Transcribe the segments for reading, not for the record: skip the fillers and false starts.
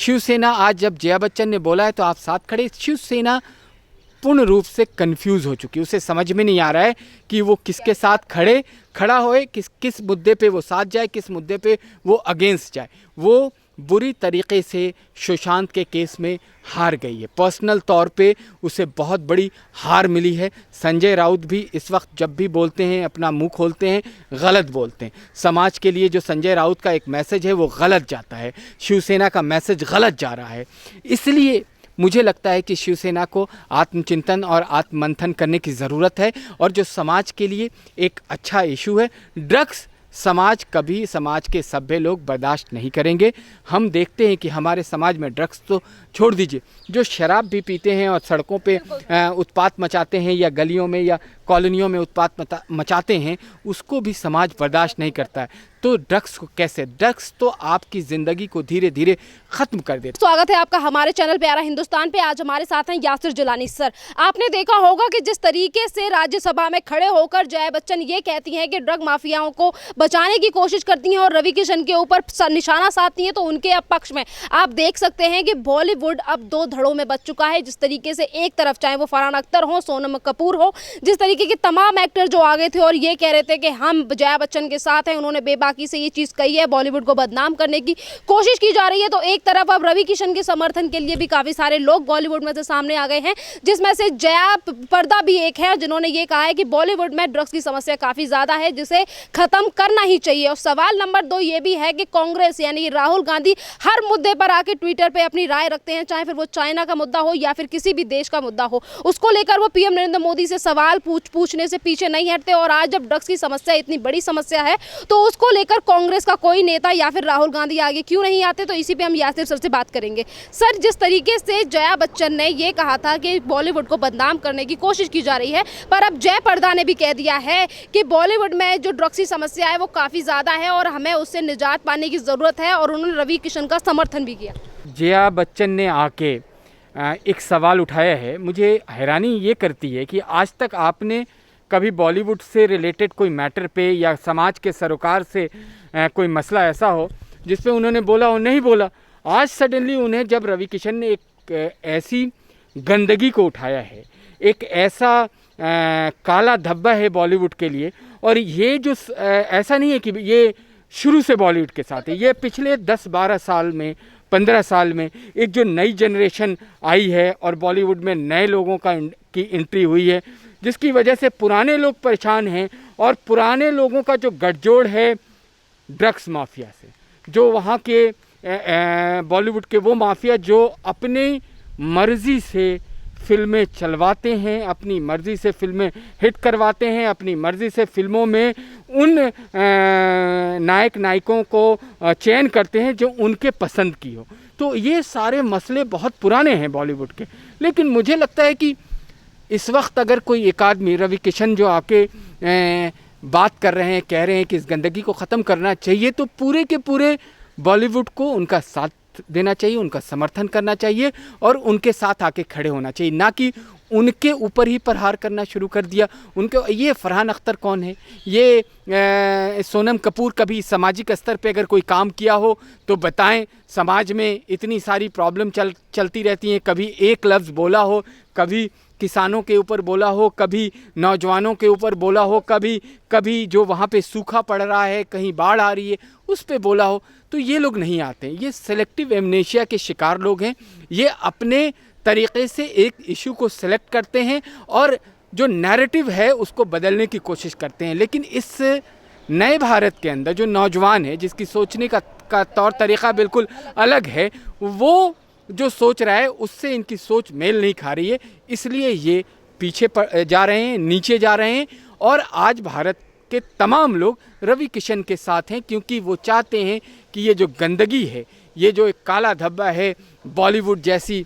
शिवसेना आज जब जया बच्चन ने बोला है तो आप साथ खड़े। शिवसेना पूर्ण रूप से कंफ्यूज हो चुकी है, उसे समझ में नहीं आ रहा है कि वो किसके साथ खड़ा होए, किस मुद्दे पे वो साथ जाए, किस मुद्दे पे वो अगेंस्ट जाए। वो बुरी तरीके से सुशांत के केस में हार गई है, पर्सनल तौर पे उसे बहुत बड़ी हार मिली है। संजय राउत भी इस वक्त जब भी बोलते हैं, अपना मुंह खोलते हैं, गलत बोलते हैं। समाज के लिए जो संजय राउत का एक मैसेज है वो गलत जाता है, शिवसेना का मैसेज गलत जा रहा है। इसलिए मुझे लगता है कि शिवसेना को आत्मचिंतन और आत्ममंथन करने की ज़रूरत है। और जो समाज के लिए एक अच्छा इशू है, ड्रग्स, समाज के सभ्य लोग बर्दाश्त नहीं करेंगे। हम देखते हैं कि हमारे समाज में ड्रग्स तो छोड़ दीजिए, जो शराब भी पीते हैं और सड़कों पे उत्पात मचाते हैं या गलियों में या कॉलोनियों में उत्पात मचाते हैं, उसको भी समाज बर्दाश्त नहीं करता है। तो ड्रग्स को कैसे, ड्रग्स तो आपकी ज़िंदगी को धीरे धीरे ख़त्म कर देता है। स्वागत है आपका हमारे चैनल प्यारा हिंदुस्तान पे। आज हमारे साथ हैं यासिर जिलानी सर। आपने देखा होगा कि जिस तरीके से राज्यसभा में खड़े होकर जया बच्चन ये कहती हैं कि ड्रग माफियाओं को बचाने की कोशिश करती हैं और रवि किशन के ऊपर निशाना साधती हैं, तो उनके पक्ष में आप देख सकते हैं कि बॉलीवुड अब दो धड़ों में बच चुका है। जिस तरीके से एक तरफ चाहे वो फरहान अख्तर हो, सोनम कपूर हो, जिस तरीके के तमाम एक्टर जो आगे थे और ये कह रहे थे कि हम जया बच्चन के साथ हैं, उन्होंने बेबाकी से ये चीज़ कही है, बॉलीवुड को बदनाम करने की कोशिश की जा रही है। तो एक तरफ अब रवि किशन के समर्थन के लिए भी काफ़ी सारे लोग बॉलीवुड में से सामने आ गए हैं, जिसमें से जया पर्दा भी एक है, जिन्होंने ये कहा है कि बॉलीवुड में ड्रग्स की समस्या काफ़ी ज़्यादा है, जिसे ख़त्म करना ही चाहिए। और सवाल नंबर 2 ये भी है कि कांग्रेस यानी राहुल गांधी हर मुद्दे पर आके ट्विटर पे अपनी राय रखते हैं, चाहे फिर वो चाइना का मुद्दा हो या फिर किसी भी देश का मुद्दा हो, उसको लेकर वो पीएम नरेंद्र मोदी से सवाल पूछने से पीछे नहीं हटते। और आज जब ड्रग्स की समस्या इतनी बड़ी समस्या है, तो उसको लेकर कांग्रेस का कोई नेता या फिर राहुल गांधी आगे क्यों नहीं आते, तो इसी पे हम यासिर सर से बात करेंगे। सर, जिस तरीके से जया बच्चन ने ये कहा था कि बॉलीवुड को बदनाम करने की कोशिश की जा रही है, पर अब जय पर्दा ने भी कह दिया है कि बॉलीवुड में जो ड्रग्स की समस्या है वो काफ़ी ज़्यादा है और हमें उससे निजात पाने की ज़रूरत है, और उन्होंने रवि किशन का समर्थन भी किया। जया बच्चन ने आके एक सवाल उठाया है, मुझे हैरानी ये करती है कि आज तक आपने कभी बॉलीवुड से रिलेटेड कोई मैटर पे या समाज के सरोकार से कोई मसला ऐसा हो जिस पे उन्होंने बोला हो, नहीं बोला। आज सडनली उन्हें जब रवि किशन ने एक ऐसी गंदगी को उठाया है, एक ऐसा काला धब्बा है बॉलीवुड के लिए, और ये जो ऐसा नहीं है कि ये शुरू से बॉलीवुड के साथ है, ये पिछले 10-12 साल में 15 साल में एक जो नई जनरेशन आई है और बॉलीवुड में नए लोगों की एंट्री हुई है, जिसकी वजह से पुराने लोग परेशान हैं। और पुराने लोगों का जो गठजोड़ है ड्रग्स माफिया से, जो वहाँ के बॉलीवुड के वो माफिया जो अपनी मर्ज़ी से फिल्में चलवाते हैं, अपनी मर्ज़ी से फिल्में हिट करवाते हैं, अपनी मर्ज़ी से फिल्मों में उन नायक नायिकों को चयन करते हैं जो उनके पसंद की हो। तो ये सारे मसले बहुत पुराने हैं बॉलीवुड के। लेकिन मुझे लगता है कि इस वक्त अगर कोई एक आदमी, रवि किशन जो आके बात कर रहे हैं, कह रहे हैं कि इस गंदगी को ख़त्म करना चाहिए, तो पूरे के पूरे बॉलीवुड को उनका साथ देना चाहिए, उनका समर्थन करना चाहिए और उनके साथ आके खड़े होना चाहिए, ना कि उनके ऊपर ही प्रहार करना शुरू कर दिया। उनके ये फरहान अख्तर कौन है, ये सोनम कपूर कभी सामाजिक स्तर पे अगर कोई काम किया हो तो बताएं। समाज में इतनी सारी प्रॉब्लम चलती रहती हैं, कभी एक लफ्ज़ बोला हो, कभी किसानों के ऊपर बोला हो, कभी नौजवानों के ऊपर बोला हो, कभी जो वहाँ पे सूखा पड़ रहा है, कहीं बाढ़ आ रही है, उस पे बोला हो। तो ये लोग नहीं आते, ये सेलेक्टिव एमनेशिया के शिकार लोग हैं। ये अपने तरीक़े से एक इशू को सेलेक्ट करते हैं और जो नैरेटिव है उसको बदलने की कोशिश करते हैं। लेकिन इस नए भारत के अंदर जो नौजवान है, जिसकी सोचने का तौर तरीक़ा बिल्कुल अलग है, वो जो सोच रहा है उससे इनकी सोच मेल नहीं खा रही है, इसलिए ये पीछे जा रहे हैं, नीचे जा रहे हैं। और आज भारत के तमाम लोग रवि किशन के साथ हैं, क्योंकि वो चाहते हैं कि ये जो गंदगी है, ये जो एक काला धब्बा है, बॉलीवुड जैसी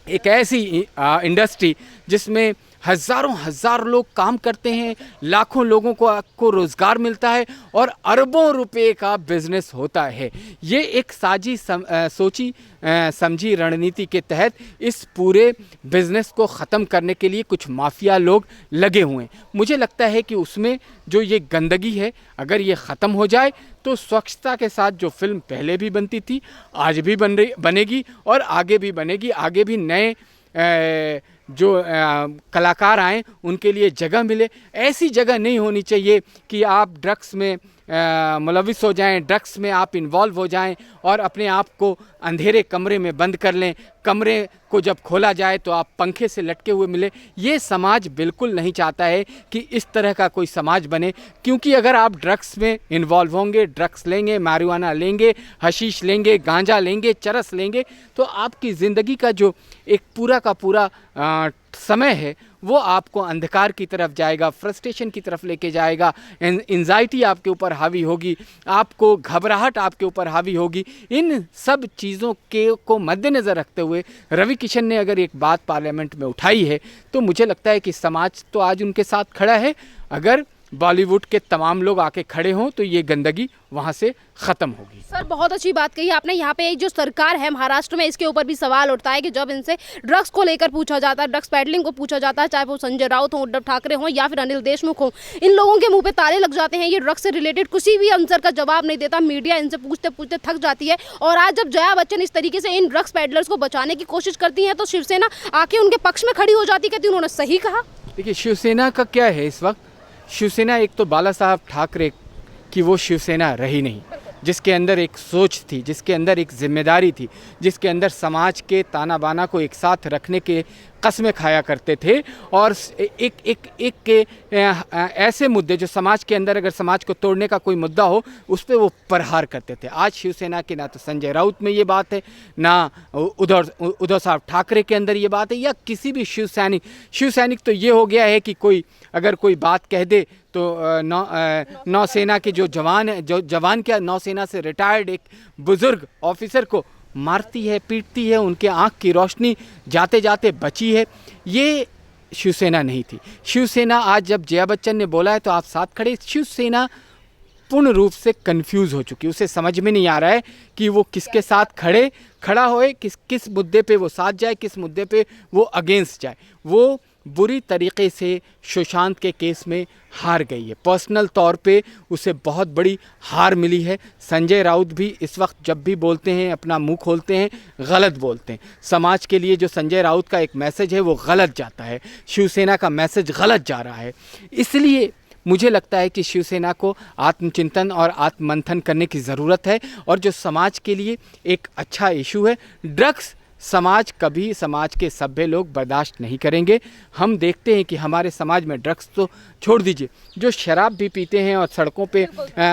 एक ऐसी इंडस्ट्री जिसमें हज़ारों हज़ार लोग काम करते हैं, लाखों लोगों को रोज़गार मिलता है और अरबों रुपए का बिजनेस होता है। ये एक सोची समझी रणनीति के तहत इस पूरे बिज़नेस को ख़त्म करने के लिए कुछ माफिया लोग लगे हुए हैं। मुझे लगता है कि उसमें जो ये गंदगी है, अगर ये ख़त्म हो जाए तो स्वच्छता के साथ जो फिल्म पहले भी बनती थी, आज भी बनेगी और आगे भी बनेगी। आगे भी नए जो कलाकार आएँ उनके लिए जगह मिले। ऐसी जगह नहीं होनी चाहिए कि आप ड्रग्स में मुलविस हो जाएं, ड्रग्स में आप इन्वॉल्व हो जाएं और अपने आप को अंधेरे कमरे में बंद कर लें। कमरे को जब खोला जाए तो आप पंखे से लटके हुए मिले। ये समाज बिल्कुल नहीं चाहता है कि इस तरह का कोई समाज बने, क्योंकि अगर आप ड्रग्स में इन्वॉल्व होंगे, ड्रग्स लेंगे, marijuana लेंगे, हशीश लेंगे, गांजा लेंगे, चरस लेंगे, तो आपकी ज़िंदगी का जो एक पूरा का पूरा समय है वो आपको अंधकार की तरफ जाएगा, फ्रस्ट्रेशन की तरफ लेके जाएगा, एंजाइटी आपके ऊपर हावी होगी, आपको घबराहट आपके ऊपर हावी होगी। इन सब चीज़ों को मद्देनज़र रखते हुए रवि किशन ने अगर एक बात पार्लियामेंट में उठाई है तो मुझे लगता है कि समाज तो आज उनके साथ खड़ा है। अगर बॉलीवुड के तमाम लोग आके खड़े हों तो ये गंदगी वहाँ से ख़त्म होगी। सर बहुत अच्छी बात कही आपने। यहाँ पे एक जो सरकार है महाराष्ट्र में, इसके ऊपर भी सवाल उठता है कि जब इनसे ड्रग्स को लेकर पूछा जाता है, ड्रग्स पेडलिंग को पूछा जाता है, चाहे वो संजय राउत हो, उद्धव ठाकरे हो या फिर अनिल देशमुख हो, इन लोगों के मुंह पे ताले लग जाते हैं। ये ड्रग्स से रिलेटेड किसी भी आंसर का जवाब नहीं देता। मीडिया इनसे पूछते पूछते थक जाती है। और आज जब जया बच्चन इस तरीके से इन ड्रग्स पेडलर्स को बचाने की कोशिश करती है तो शिवसेना आके उनके पक्ष में खड़ी हो जाती, कहती उन्होंने सही कहा। देखिए, शिवसेना का क्या है इस वक्त, शिवसेना एक तो बाला साहब ठाकरे की वो शिवसेना रही नहीं जिसके अंदर एक सोच थी, जिसके अंदर एक जिम्मेदारी थी, जिसके अंदर समाज के ताना बाना को एक साथ रखने के कस्में खाया करते थे और एक ऐसे मुद्दे जो समाज के अंदर, अगर समाज को तोड़ने का कोई मुद्दा हो उस पर वो प्रहार करते थे। आज शिवसेना के ना तो संजय राउत में ये बात है, ना उद्धव साहब ठाकरे के अंदर ये बात है, या किसी भी शिवसैनिक तो ये हो गया है कि कोई अगर कोई बात कह दे तो नौसेना के जो जवान क्या नौसेना से रिटायर्ड एक बुजुर्ग ऑफिसर को मारती है, पीटती है, उनके आँख की रोशनी जाते जाते बची है। ये शिवसेना नहीं थी। शिवसेना आज जब जया बच्चन ने बोला है तो आप साथ खड़े। शिवसेना पूर्ण रूप से कंफ्यूज हो चुकी, उसे समझ में नहीं आ रहा है कि वो किसके साथ खड़ा होए, किस मुद्दे पे वो साथ जाए, किस मुद्दे पे वो अगेंस्ट जाए। वो बुरी तरीके से सुशांत के केस में हार गई है। पर्सनल तौर पे उसे बहुत बड़ी हार मिली है। संजय राउत भी इस वक्त जब भी बोलते हैं, अपना मुंह खोलते हैं, गलत बोलते हैं। समाज के लिए जो संजय राउत का एक मैसेज है वो गलत जाता है, शिवसेना का मैसेज गलत जा रहा है। इसलिए मुझे लगता है कि शिवसेना को आत्मचिंतन और आत्ममंथन करने की ज़रूरत है। और जो समाज के लिए एक अच्छा इशू है, ड्रग्स, समाज के सभ्य लोग बर्दाश्त नहीं करेंगे। हम देखते हैं कि हमारे समाज में ड्रग्स तो छोड़ दीजिए, जो शराब भी पीते हैं और सड़कों पे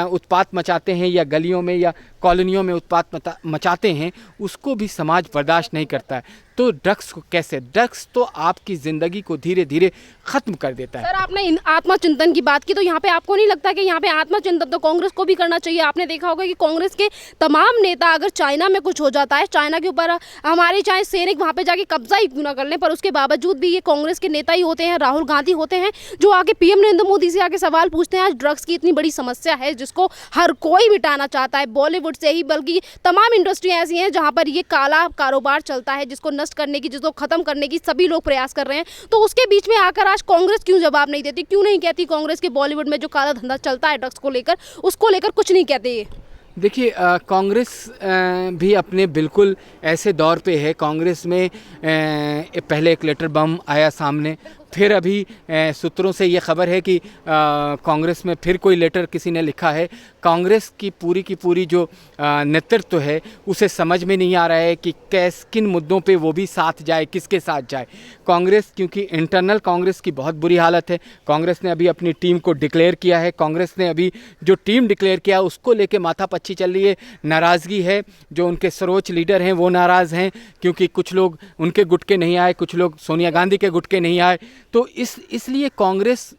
उत्पात मचाते हैं या गलियों में या कॉलोनियों में उत्पात मचाते हैं, उसको भी समाज बर्दाश्त नहीं करता है। तो ड्रग्स को कैसे, ड्रग्स तो आपकी ज़िंदगी को धीरे धीरे ख़त्म कर देता है। सर आपने आत्मचिंतन की बात की, तो यहाँ पे आपको नहीं लगता कि यहाँ पे आत्मचिंतन तो कांग्रेस को भी करना चाहिए? आपने देखा होगा कि कांग्रेस के तमाम नेता, अगर चाइना में कुछ हो जाता है, चाइना के ऊपर हमारे चाहे सैनिक वहाँ पे जाके कब्जा ही क्यों ना कर लें, पर उसके बावजूद भी ये कांग्रेस के नेता ही होते हैं, राहुल गांधी होते हैं, जो आके पीएम नरेंद्र मोदी से आके सवाल पूछते हैं। आज ड्रग्स की इतनी बड़ी समस्या है जिसको हर कोई मिटाना चाहता है, बॉलीवुड से ही, बल्कि तमाम इंडस्ट्रियाँ ऐसी हैं जहाँ पर ये काला कारोबार चलता है, जिसको नष्ट करने की, जिसको खत्म करने की सभी लोग प्रयास कर रहे हैं। तो उसके बीच में आकर आज कांग्रेस क्यों जवाब नहीं देती? क्यों नहीं कहती कांग्रेस के बॉलीवुड में जो काला धंधा चलता है ड्रग्स को लेकर, उसको लेकर कुछ नहीं कहते ये? देखिए, कांग्रेस भी अपने बिल्कुल ऐसे दौर पे है। कांग्रेस में पहले एक लेटर बम आया सामने, फिर अभी सूत्रों से ये खबर है कि कांग्रेस में फिर कोई लेटर किसी ने लिखा है। कांग्रेस की पूरी जो नेतृत्व है उसे समझ में नहीं आ रहा है कि किन मुद्दों पे वो भी साथ जाए, किसके साथ जाए। कांग्रेस, क्योंकि इंटरनल कांग्रेस की बहुत बुरी हालत है। कांग्रेस ने अभी अपनी टीम को डिक्लेयर किया है। कांग्रेस ने अभी जो टीम डिक्लेयर किया उसको लेके माथापच्ची चल रही है, नाराज़गी है। जो उनके सर्वोच्च लीडर हैं वो नाराज़ हैं क्योंकि कुछ लोग उनके गुट के नहीं आए, कुछ लोग सोनिया गांधी के गुट के नहीं आए। तो इसलिए कांग्रेस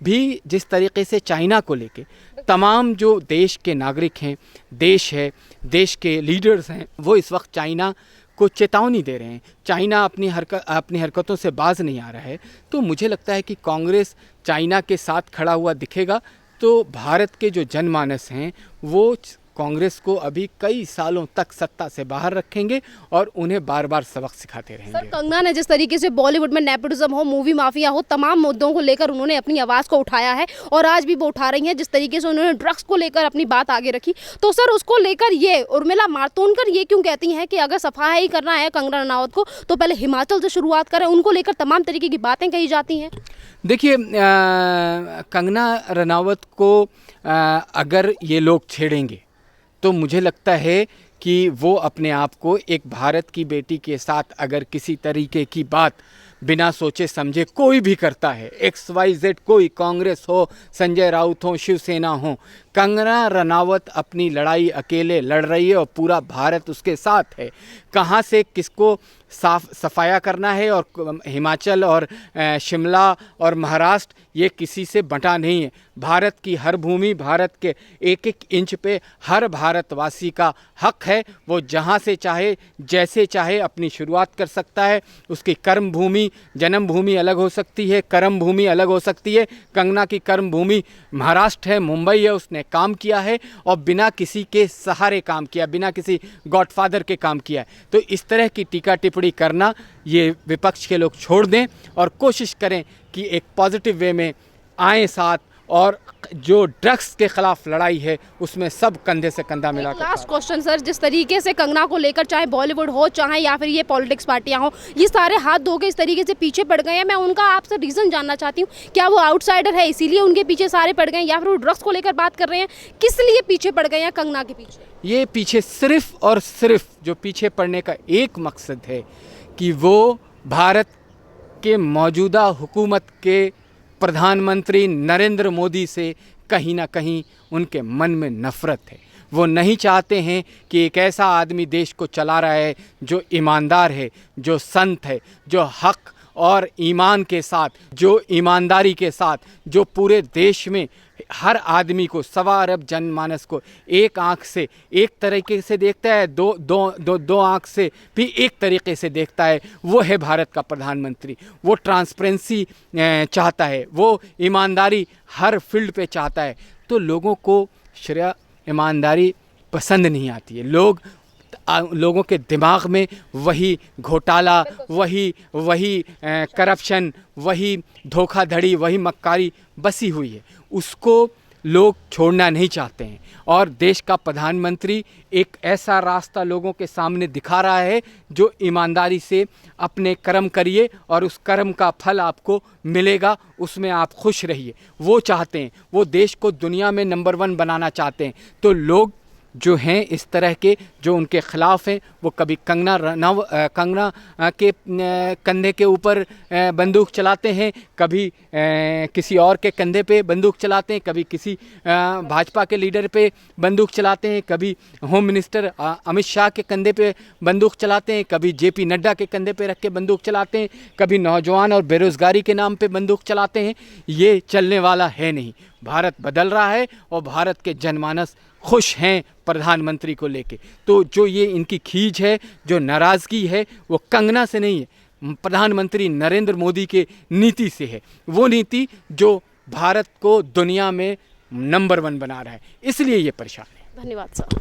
भी जिस तरीके से चाइना को लेके तमाम जो देश के नागरिक हैं, देश है, देश के लीडर्स हैं, वो इस वक्त चाइना को चेतावनी दे रहे हैं, चाइना अपनी हरकतों से बाज नहीं आ रहा है, तो मुझे लगता है कि कांग्रेस चाइना के साथ खड़ा हुआ दिखेगा तो भारत के जो जनमानस हैं वो कांग्रेस को अभी कई सालों तक सत्ता से बाहर रखेंगे और उन्हें बार बार सबक सिखाते सर, रहेंगे। कंगना ने जिस तरीके से बॉलीवुड में नेपोटिज्म हो, मूवी माफिया हो, तमाम मुद्दों को लेकर उन्होंने अपनी आवाज़ को उठाया है और आज भी वो उठा रही हैं। जिस तरीके से उन्होंने ड्रग्स को लेकर अपनी बात आगे रखी, तो सर उसको लेकर ये उर्मिला मातोंडकर ये क्यों कहती हैं कि अगर सफाई करना है कंगना रनावत को तो पहले हिमाचल से शुरुआत करें, उनको लेकर तमाम तरीके की बातें कही जाती हैं। देखिए, कंगना रनावत को अगर ये लोग छेड़ेंगे तो मुझे लगता है कि वो अपने आप को एक भारत की बेटी के साथ अगर किसी तरीके की बात बिना सोचे समझे कोई भी करता है, XYZ कोई, कांग्रेस हो, संजय राउत हो, शिवसेना हो, कंगना रनावत अपनी लड़ाई अकेले लड़ रही है और पूरा भारत उसके साथ है। कहाँ से किसको सफाया करना है, और हिमाचल और शिमला और महाराष्ट्र ये किसी से बंटा नहीं है। भारत की हर भूमि, भारत के एक एक इंच पे हर भारतवासी का हक है, वो जहाँ से चाहे जैसे चाहे अपनी शुरुआत कर सकता है। उसकी कर्म भूमि, जन्म भूमि अलग हो सकती है, कर्म भूमि अलग हो सकती है। कंगना की कर्म भूमि महाराष्ट्र है, मुंबई है, उसने काम किया है और बिना किसी के सहारे काम किया, बिना किसी गॉडफादर के काम किया है। तो इस तरह की टीका टिप्पणी करना ये विपक्ष के लोग छोड़ दें और कोशिश करें कि एक पॉजिटिव वे में आए साथ, और जो ड्रग्स के खिलाफ लड़ाई है उसमें सब कंधे से कंधा मिलाकर। लास्ट क्वेश्चन सर, जिस तरीके से कंगना को लेकर चाहे बॉलीवुड हो चाहे या फिर ये पॉलिटिक्स पार्टियां हो, ये सारे हाथ धो के इस तरीके से पीछे पड़ गए हैं, मैं उनका आपसे रीज़न जानना चाहती हूँ। क्या वो आउटसाइडर है इसीलिए उनके पीछे सारे पड़ गए हैं, या फिर वो ड्रग्स को लेकर बात कर रहे हैं, किस लिए पीछे पड़ गए हैं कंगना के पीछे? ये पीछे सिर्फ और सिर्फ जो पीछे पड़ने का एक मकसद है कि वो भारत के मौजूदा हुकूमत के प्रधानमंत्री नरेंद्र मोदी से कहीं ना कहीं उनके मन में नफ़रत है। वो नहीं चाहते हैं कि एक ऐसा आदमी देश को चला रहा है जो ईमानदार है, जो संत है, जो हक और ईमान के साथ, जो ईमानदारी के साथ, जो पूरे देश में हर आदमी को, 1.25 अरब जनमानस को एक आंख से एक तरीके से देखता है, दो आंख से भी एक तरीके से देखता है। वो है भारत का प्रधानमंत्री। वो ट्रांसपेरेंसी चाहता है, वो ईमानदारी हर फील्ड पे चाहता है। तो लोगों को श्रेय ईमानदारी पसंद नहीं आती है। लोगों के दिमाग में वही घोटाला, वही करप्शन, वही धोखाधड़ी, वही मक्कारी बसी हुई है। उसको लोग छोड़ना नहीं चाहते हैं और देश का प्रधानमंत्री एक ऐसा रास्ता लोगों के सामने दिखा रहा है जो ईमानदारी से अपने कर्म करिए और उस कर्म का फल आपको मिलेगा, उसमें आप खुश रहिए। वो चाहते हैं, वो देश को दुनिया में नंबर 1 बनाना चाहते हैं। तो लोग जो हैं इस तरह के, जो उनके ख़िलाफ़ हैं, वो कभी कंगना के कंधे के ऊपर बंदूक चलाते हैं, कभी किसी और के कंधे पे बंदूक चलाते हैं, कभी किसी भाजपा के लीडर पे बंदूक चलाते हैं, कभी होम मिनिस्टर अमित शाह के कंधे पे बंदूक चलाते हैं, कभी JP नड्डा के कंधे पे रख के बंदूक चलाते हैं, कभी नौजवान और बेरोज़गारी के नाम पे बंदूक चलाते हैं। ये चलने वाला है नहीं। भारत बदल रहा है और भारत के जनमानस खुश हैं प्रधानमंत्री को लेके। तो जो ये इनकी खींच है, जो नाराज़गी है, वो कंगना से नहीं है, प्रधानमंत्री नरेंद्र मोदी के नीति से है। वो नीति जो भारत को दुनिया में नंबर 1 बना रहा है, इसलिए ये परेशान है। धन्यवाद सर।